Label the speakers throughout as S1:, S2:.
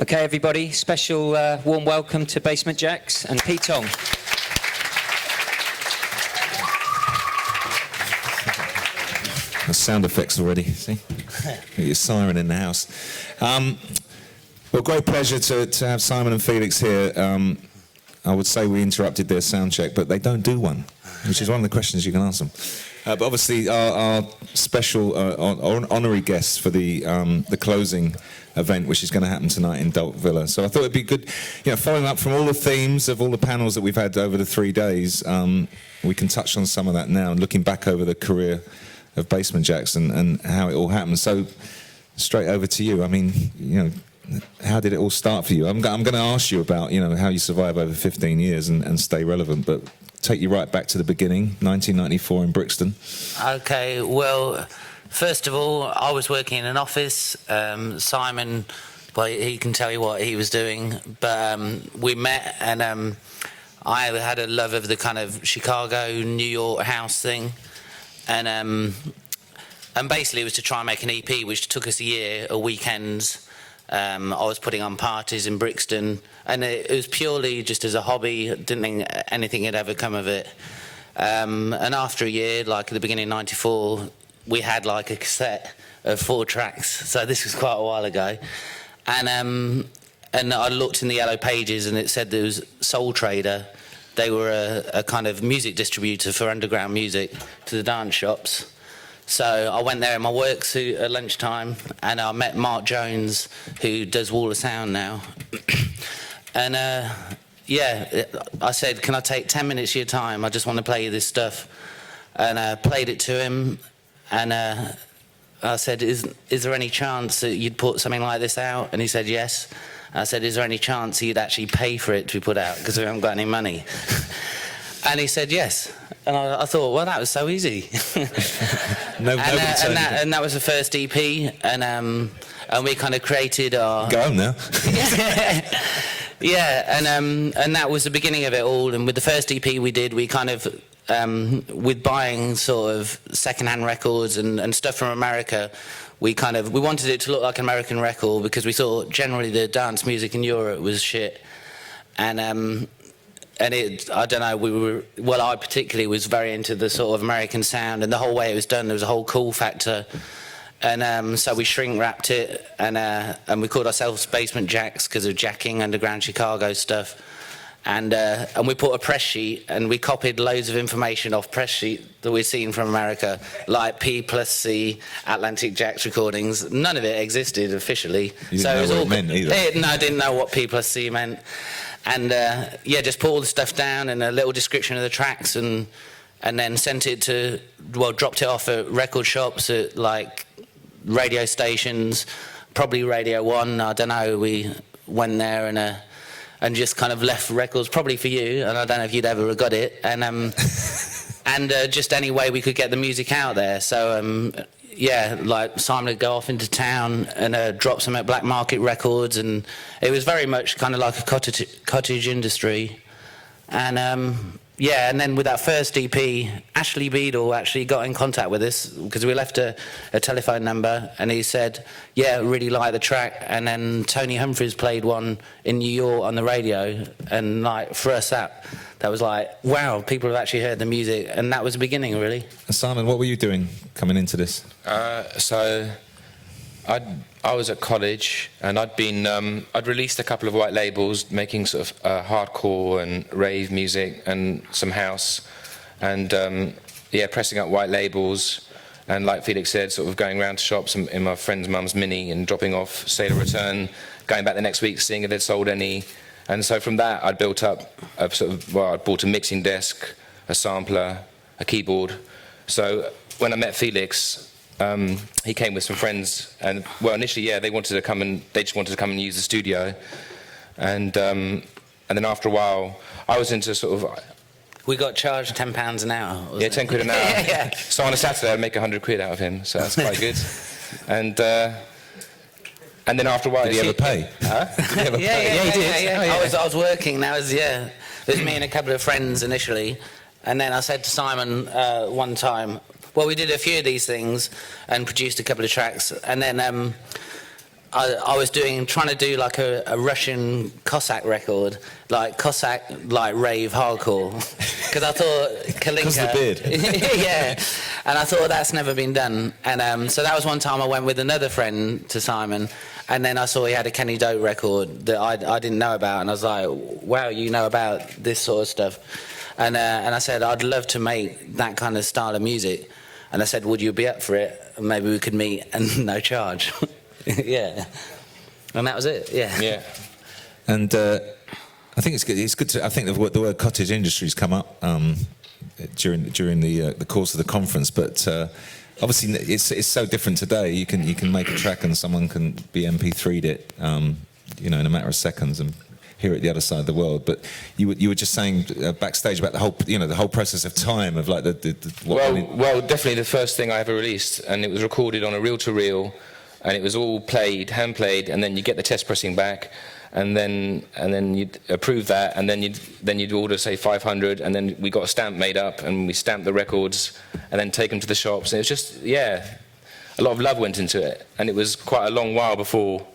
S1: Okay, everybody, special warm welcome to Basement Jaxx and Tong.
S2: That's sound effects already, see? Got your siren in the house. Well, great pleasure to have Simon and Felix here. I would say we interrupted their sound check, but they don't do one, which is one of the questions you can ask them. But obviously, our special honorary guests for the closing event, which is going to happen tonight in Dalt Villa. So I thought it'd be good, following up from all the themes of all the panels that we've had over the 3 days, we can touch on some of that now, and looking back over the career of Basement Jaxx and how it all happened. So straight over to you. I mean, how did it all start for you? I'm going to ask you about, how you survive over 15 years and stay relevant, but take you right back to the beginning, 1994 in Brixton.
S3: Okay, well, first of all, I was working in an office. Simon, well, he can tell you what he was doing, but we met, and I had a love of the kind of Chicago, New York house thing, and basically it was to try and make an EP, which took us a year, a weekend. I was putting on parties in Brixton, and it was purely just as a hobby. Didn't think anything had ever come of it. And after a year, like at the beginning of '94, we had like a cassette of 4 tracks. So this was quite a while ago, and I looked in the yellow pages, and it said there was Soul Trader. They were a kind of music distributor for underground music to the dance shops. So I went there in my work suit at lunchtime, and I met Mark Jones, who does Wall of Sound now. And I said, can I take 10 minutes of your time? I just want to play you this stuff. And I played it to him, and I said, is there any chance that you'd put something like this out? And he said, yes. I said, is there any chance he'd actually pay for it to be put out, because we haven't got any money? And he said yes. And I thought, well, that was so easy.
S2: And
S3: that was the first EP, and we kind of created our...
S2: Go on now.
S3: Yeah, and that was the beginning of it all. And with the first EP we did, we kind of, with buying sort of second-hand records and stuff from America, we wanted it to look like an American record, because we thought generally the dance music in Europe was shit. And I don't know, I particularly was very into the sort of American sound, and the whole way it was done, there was a whole cool factor. And so we shrink wrapped it, and we called ourselves Basement Jaxx because of jacking underground Chicago stuff. And we put a press sheet, and we copied loads of information off press sheet that we'd seen from America, like P+C, Atlantic Jaxx recordings. None of it existed officially.
S2: You didn't know what it meant either.
S3: No, I didn't know what P+C meant. And just put all the stuff down and a little description of the tracks, and then sent it dropped it off at record shops, at like radio stations, probably Radio 1, I don't know. We went there and just kind of left records, probably for you, and I don't know if you'd ever got it, and just any way we could get the music out there. So like Simon would go off into town and drop some at Black Market Records, and it was very much kind of like a cottage industry. And and then with that first EP, Ashley Beadle actually got in contact with us, because we left a telephone number, and he said, yeah, really like the track. And then Tony Humphries played one in New York on the radio, and like for us that was like, wow, people have actually heard the music, and that was the beginning, really.
S2: Simon, what were you doing coming into this?
S4: So I was at college, and I'd released a couple of white labels, making sort of hardcore and rave music and some house, and pressing up white labels, and like Felix said, sort of going around to shops in my friend's mum's Mini and dropping off Sailor Return, going back the next week, seeing if they'd sold any. And so from that, I'd built up I bought a mixing desk, a sampler, a keyboard. So when I met Felix, he came with some friends, and initially, they just wanted to come and use the studio, and then after a while, I was into sort of.
S3: We got charged £10 an hour.
S4: Yeah, 10 quid an hour. Yeah. So on a Saturday, I'd make 100 quid out of him, so that's quite good. And then after a while,
S2: did he ever pay?
S4: Huh?
S3: Did he ever pay? Yeah, he did. Yeah. Oh, yeah. I was working. It was me and a couple of friends initially, and then I said to Simon one time, well, we did a few of these things and produced a couple of tracks, and then I was trying to do like a Russian Cossack record, like Cossack, like rave hardcore, because I thought Kalinka.
S2: Because the beard.
S3: Yeah, and I thought that's never been done, and so that was one time I went with another friend to Simon, and then I saw he had a Kenny Dope record that I didn't know about, and I was like, wow, you know about this sort of stuff, and I said I'd love to make that kind of style of music, and I said, would you be up for it? Maybe we could meet and no charge. Yeah, and that was it. Yeah.
S4: Yeah.
S2: And I think it's good. It's good to. I think the word cottage industry's come up during the course of the conference, but obviously it's so different today. You can make a track and someone can be MP3'd it, in a matter of seconds and hear it the other side of the world. But you were just saying backstage about the whole process of time of like
S4: well, definitely the first thing I ever released, and it was recorded on a reel-to-reel. And it was all hand played, and then you get the test pressing back, and then you'd approve that, and then you'd order say 500, and then we got a stamp made up, and we stamped the records, and then take them to the shops, and it was just a lot of love went into it, and it was quite a long while before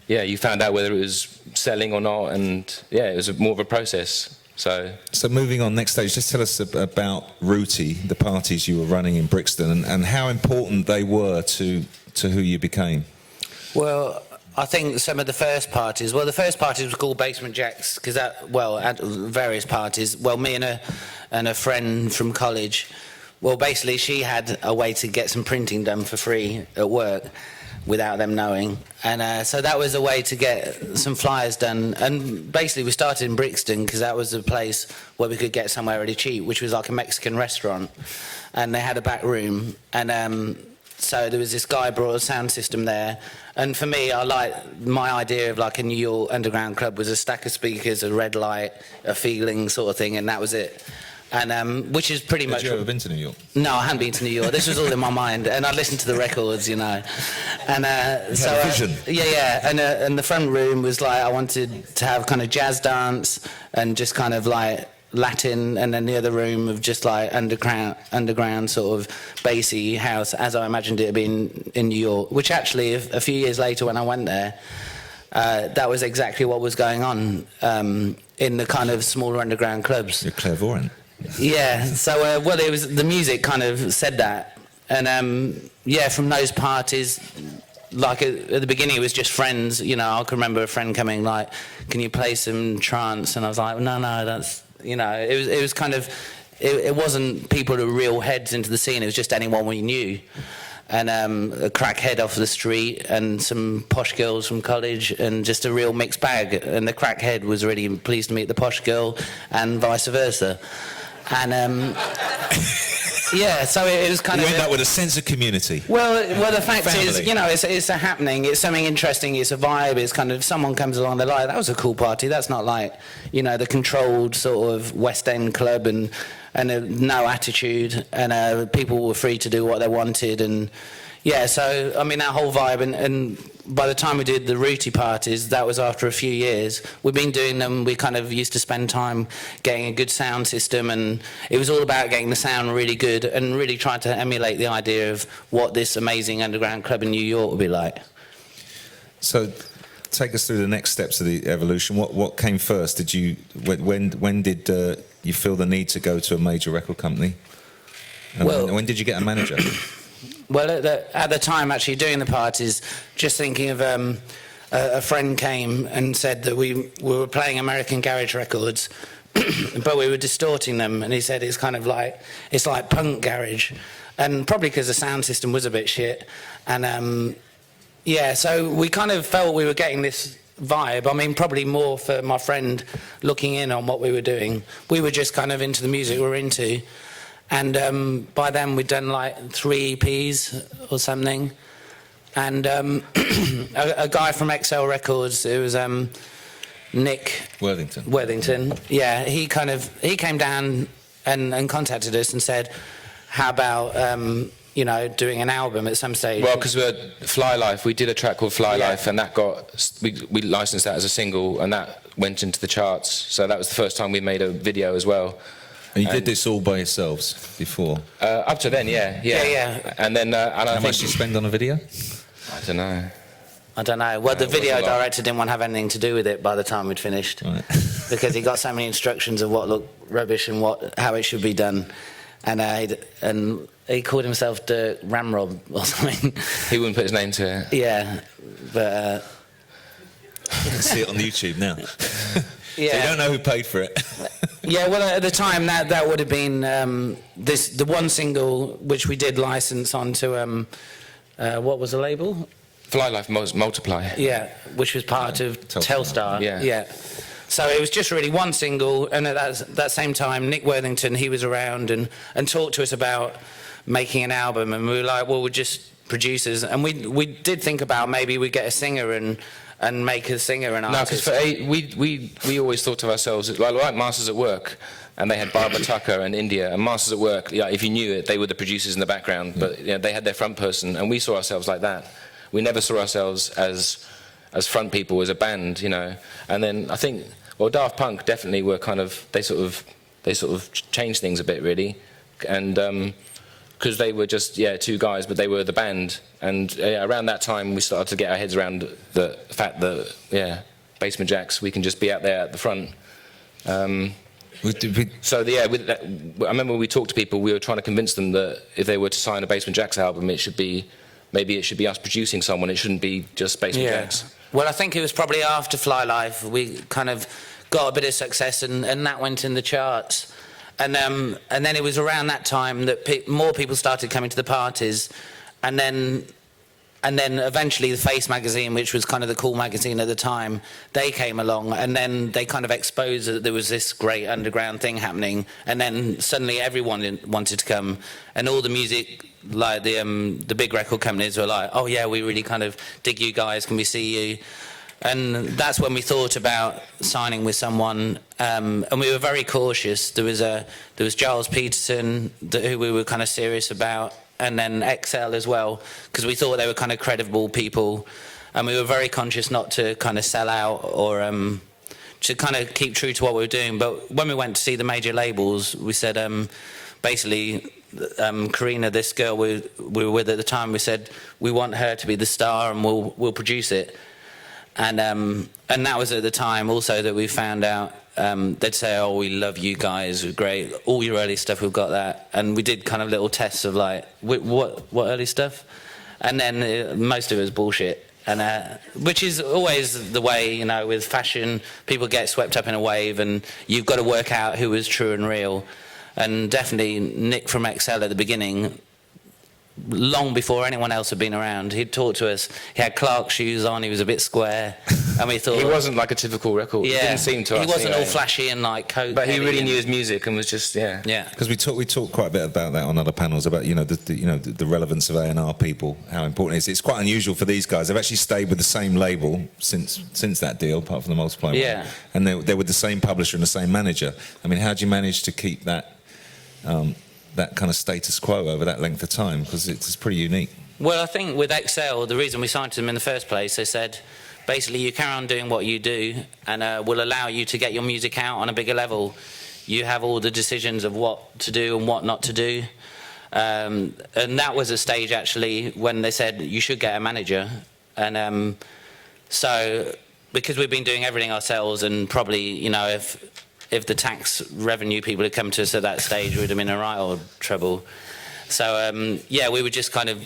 S4: you found out whether it was selling or not, and it was more of a process. So
S2: moving on, next stage, just tell us about Rooty, the parties you were running in Brixton, and how important they were to who you became.
S3: Well, I think some of the first parties was called Basement Jaxx, because at various parties, me and a friend from college, basically she had a way to get some printing done for free at work without them knowing, and so that was a way to get some flyers done, and basically we started in Brixton because that was a place where we could get somewhere really cheap, which was like a Mexican restaurant, and they had a back room, and so there was this guy brought a sound system there, and for me, my idea of like a New York underground club was a stack of speakers, a red light, a feeling sort of thing, and that was it. And which is pretty much.
S2: Had you ever been to New York?
S3: No, I hadn't been to New York. This was all in my mind, and I'd listened to the records, And so
S2: had a vision.
S3: And the front room was like I wanted to have kind of jazz dance and just kind of like Latin, and then the other room of just like underground sort of bassy house, as I imagined it being in New York. Which actually, a few years later, when I went there, that was exactly what was going on in the kind of smaller underground clubs.
S2: You're clairvoyant.
S3: Yeah, so it was the music kind of said that, and from those parties, like at the beginning it was just friends. I can remember a friend coming like, "Can you play some trance?" And I was like, "No, that's." It was kind of, it wasn't people who were real heads into the scene. It was just anyone we knew, and a crackhead off the street, and some posh girls from college, and just a real mixed bag. And the crackhead was really pleased to meet the posh girl, and vice versa. And so it was kind
S2: you
S3: of.
S2: end up with a sense of community.
S3: Well, the fact
S2: Family.
S3: is, it's a happening. It's something interesting. It's a vibe. It's kind of someone comes along. They're like, that was a cool party. That's not like, the controlled sort of West End club and no attitude, and people were free to do what they wanted, and so I mean that whole vibe, and by the time we did the Rooty parties, that was after a few years. We've been doing them. We kind of used to spend time getting a good sound system, and it was all about getting the sound really good and really trying to emulate the idea of what this amazing underground club in New York would be like.
S2: So take us through the next steps of the evolution. What came first? When did you feel the need to go to a major record company? And when did you get a manager?
S3: Well, at the time, actually, doing the parties, just thinking of a friend came and said that we were playing American garage records, but we were distorting them, and he said it's kind of like, it's like punk garage, and probably because the sound system was a bit shit, and so we kind of felt we were getting this vibe. I mean, probably more for my friend looking in on what we were doing. We were just kind of into the music we were into. And by then we'd done like 3 EPs or something, and a guy from XL Records, it was Nick Worthington. Yeah, he came down and contacted us and said, "How about doing an album at some stage?"
S4: Well, because we're Fly Life, we did a track called Fly Life, and that we licensed that as a single, and that went into the charts. So that was the first time we made a video as well.
S2: And you did this all by yourselves before?
S4: Up to then, yeah.
S3: Yeah.
S4: And then, and
S2: How much did you spend on a video?
S4: I don't know.
S3: I don't know. Well, the
S4: it was
S3: video
S4: a lot.
S3: director didn't want to have anything to do with it by the time we'd finished,
S2: Right.
S3: because he got so many instructions of what looked rubbish and how it should be done, and he called himself Dirk Ramrob or something.
S4: He wouldn't put his name to it.
S3: Yeah, but
S2: You can see it on YouTube now.
S3: yeah.
S2: So you don't know who paid for it.
S3: Yeah, well, at the time that would have been the one single which we did license onto what was the label?
S4: Fly Life Multiply.
S3: Yeah, which was part of
S2: Telstar.
S3: Telstar.
S4: Yeah.
S3: So it was just really one single, and at that same time, Nick Worthington, he was around and talked to us about making an album, and we were like, well, we're just producers, and we did think about maybe we'd get a singer and make a singer an
S4: No,
S3: artist.
S4: because we always thought of ourselves like Masters at Work, and they had Barbara Tucker and India, and Masters at Work. Yeah, if you knew it, they were the producers in the background, but they had their front person, and we saw ourselves like that. We never saw ourselves as front people, as a band, And then I think, well, Daft Punk definitely were kind of they sort of changed things a bit, really, and because they were just two guys, but they were the band, and around that time we started to get our heads around the fact that Basement Jaxx, we can just be out there at the front. So with that, I remember when we talked to people, we were trying to convince them that if they were to sign a Basement Jaxx album, maybe it should be us producing someone. It shouldn't be just Basement Jaxx.
S3: Well, I think it was probably after Fly Life we kind of got a bit of success, and that went in the charts. And then it was around that time that more people started coming to the parties, and then eventually the Face magazine, which was kind of the cool magazine at the time, they came along, and then they kind of exposed that there was this great underground thing happening, and then suddenly everyone wanted to come, and all the music, like the big record companies were like, oh yeah, we really kind of dig you guys, can we see you? And that's when we thought about signing with someone, and we were very cautious. There was Giles Peterson, who we were kind of serious about, and then XL as well, because we thought they were kind of credible people, and we were very conscious not to kind of sell out or to kind of keep true to what we were doing. But when we went to see the major labels, we said basically, Karina, this girl we were with at the time, we said we want her to be the star and we'll produce it. And that was at the time also that we found out they'd say, oh, we love you guys, we're great, all your early stuff, we've got that. And we did kind of little tests of like, what early stuff? And then most of it was bullshit. And which is always the way, with fashion, people get swept up in a wave, and you've got to work out who is true and real. And definitely Nick from XL at the beginning, long before anyone else had been around, he'd talked to us. He had Clark shoes on, he was a bit square, and we thought...
S4: He wasn't like a typical record.
S3: Yeah,
S4: It didn't seem to us.
S3: He wasn't
S4: anyway.
S3: all flashy and like coat.
S4: But he really knew his music and was just,
S3: Yeah.
S2: Because we talked quite a bit about that on other panels, about the relevance of A&R people, how important it is. It's quite unusual for these guys. They've actually stayed with the same label since that deal, apart from the Multiply one.
S3: Yeah.
S2: And they're with the same publisher and the same manager. I mean, how do you manage to keep that kind of status quo over that length of time? Because it's pretty unique.
S3: Well, I think with XL, the reason we signed to them in the first place, they said, basically, you carry on doing what you do, and we'll allow you to get your music out on a bigger level. You have all the decisions of what to do and what not to do. And that was a stage, actually, when they said, you should get a manager. And so, because we've been doing everything ourselves, and probably, if the tax revenue people had come to us at that stage, we'd have been in a right old trouble. So, we were just kind of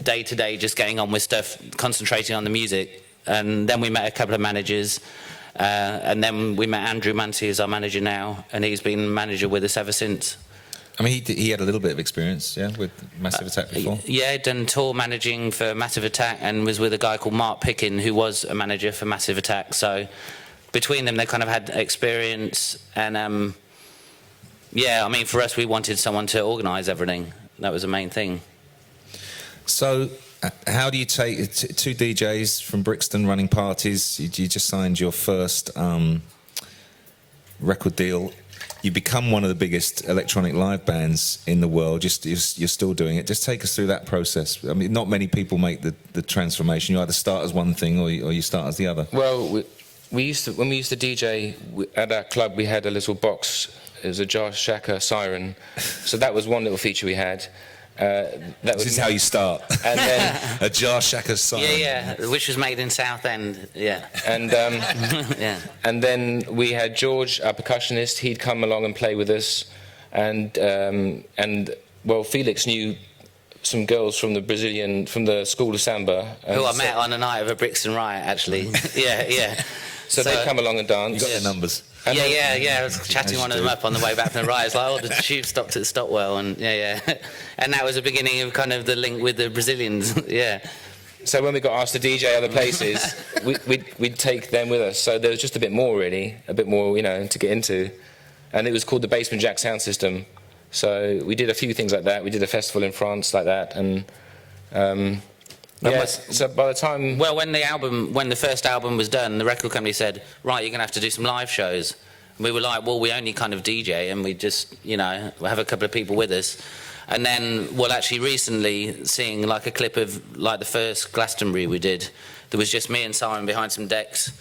S3: day to day just getting on with stuff, concentrating on the music. And then we met a couple of managers, and then we met Andrew Mancy as our manager now, and he's been manager with us ever since.
S2: I mean, he had a little bit of experience, with Massive Attack before?
S3: Yeah, he'd done tour managing for Massive Attack and was with a guy called Mark Pickin, who was a manager for Massive Attack. So between them, they kind of had experience. And, for us, we wanted someone to organise everything. That was the main thing.
S2: So how do you take two DJs from Brixton running parties? You just signed your first record deal. You become one of the biggest electronic live bands in the world. You're still doing it. Just take us through that process. I mean, not many people make the transformation. You either start as one thing or you start as the other.
S4: Well, when we used to DJ at our club, we had a little box It was a Josh Shaka siren. So that was one little feature we had.
S2: This is how you start.
S4: And then
S2: a jar shacker sign.
S3: Yeah, which was made in Southend. Yeah.
S4: And
S3: Yeah.
S4: and then we had George, our percussionist. He'd come along and play with us, and well, Felix knew some girls from the school of samba.
S3: Who I met on a night of a Brixton riot, actually. Yeah.
S4: So they'd come along and dance.
S2: You got their numbers.
S4: And
S3: Yeah. I was chatting one of them up on the way back from the riot. It's like, the tube stopped at Stockwell, and yeah. And that was the beginning of kind of the link with the Brazilians. Yeah.
S4: So when we got asked to DJ other places, we'd take them with us. So there was just a bit more, really, to get into. And it was called the Basement Jaxx sound system. So we did a few things like that. We did a festival in France like that, and so by the time...
S3: Well, when the first album was done, the record company said, right, you're going to have to do some live shows. And we were like, well, we only kind of DJ, and we just, we'll have a couple of people with us. And then, actually recently, seeing like a clip of like the first Glastonbury we did, there was just me and Simon behind some decks.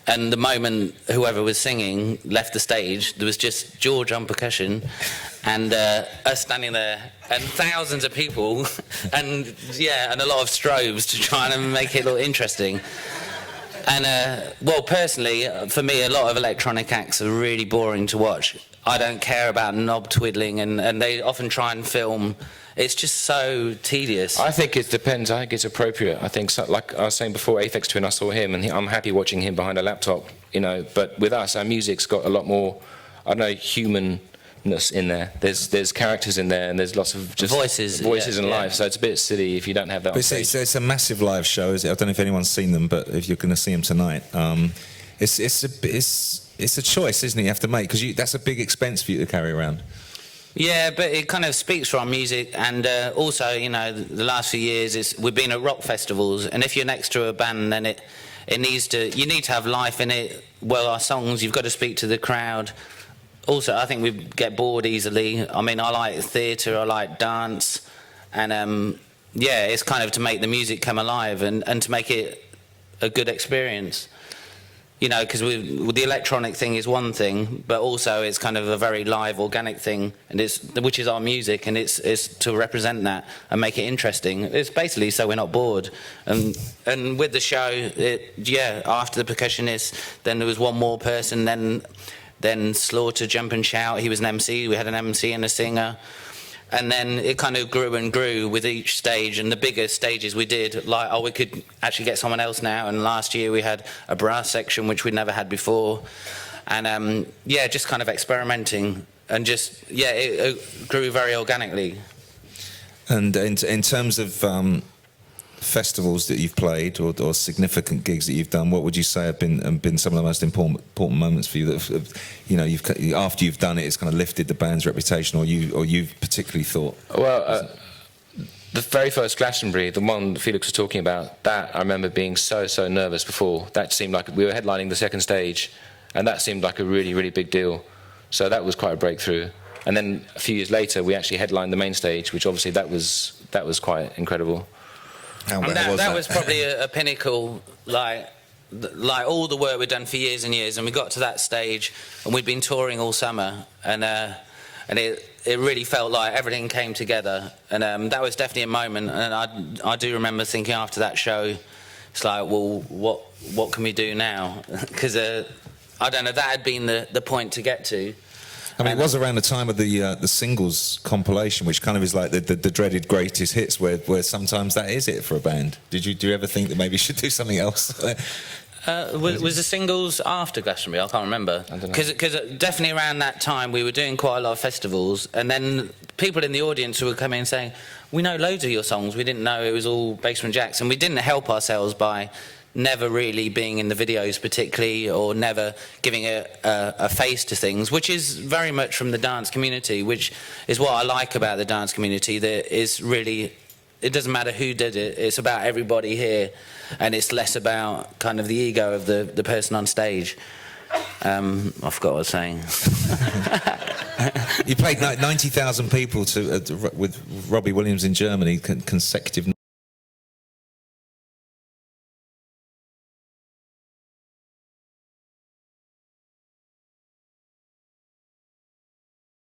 S3: And the moment whoever was singing left the stage, there was just George on percussion and us standing there and thousands of people and a lot of strobes to try and make it look interesting. And personally, for me, a lot of electronic acts are really boring to watch. I don't care about knob twiddling, and they often try and film. It's just so tedious.
S4: I think it depends. I think it's appropriate. I think, like I was saying before, Aphex Twin, I saw him, and I'm happy watching him behind a laptop, But with us, our music's got a lot more, humanness in there. There's characters in there, and there's lots of just voices and life. So it's a bit silly if you don't have that.
S2: But it's a massive live show, is it? I don't know if anyone's seen them, but if you're going to see them tonight, it's a choice, isn't it? You have to make, because that's a big expense for you to carry around.
S3: Yeah, but it kind of speaks for our music, and also, the last few years we've been at rock festivals, and if you're next to a band, then you need to have life in it. Well, our songs, you've got to speak to the crowd. Also, I think we get bored easily. I mean, I like theatre, I like dance, and it's kind of to make the music come alive and to make it a good experience. Because the electronic thing is one thing, but also it's kind of a very live, organic thing, which is our music, and it's to represent that and make it interesting. It's basically so we're not bored. And with the show, after the percussionist, then there was one more person, then Slaughter Jump and Shout. He was an MC. We had an MC and a singer. And then it kind of grew and grew with each stage, and the bigger stages we did, we could actually get someone else now. And last year we had a brass section, which we'd never had before. And just kind of experimenting, and it grew very organically.
S2: And in terms of festivals that you've played or significant gigs that you've done, what would you say have been some of the most important moments for you that after you've done it, it's kind of lifted the band's reputation, or you've particularly thought?
S4: Well, the very first Glastonbury, the one that Felix was talking about, that I remember being so nervous before. That seemed like we were headlining the second stage, and that seemed like a really, really big deal. So that was quite a breakthrough. And then a few years later, we actually headlined the main stage, which obviously that was quite incredible.
S3: That was probably a pinnacle, like all the work we'd done for years and years, and we got to that stage, and we'd been touring all summer, and it really felt like everything came together, and that was definitely a moment. And I do remember thinking after that show, it's like, well, what can we do now? Because I don't know, that had been the point to get to.
S2: I mean, it was around the time of the singles compilation, which kind of is like the dreaded greatest hits, where sometimes that is it for a band. Do you ever think that maybe you should do something else?
S3: Was the singles after Glastonbury? I can't remember.
S4: I don't know.
S3: Because definitely around that time we were doing quite a lot of festivals, and then people in the audience who would come in saying, we know loads of your songs, we didn't know it was all Basement Jaxx, and we didn't help ourselves by never really being in the videos particularly, or never giving a face to things, which is very much from the dance community, which is what I like about the dance community. That is really, it doesn't matter who did it, it's about everybody here, and it's less about kind of the ego of the person on stage. I forgot what I was saying.
S2: You played 90,000 people with Robbie Williams in Germany consecutive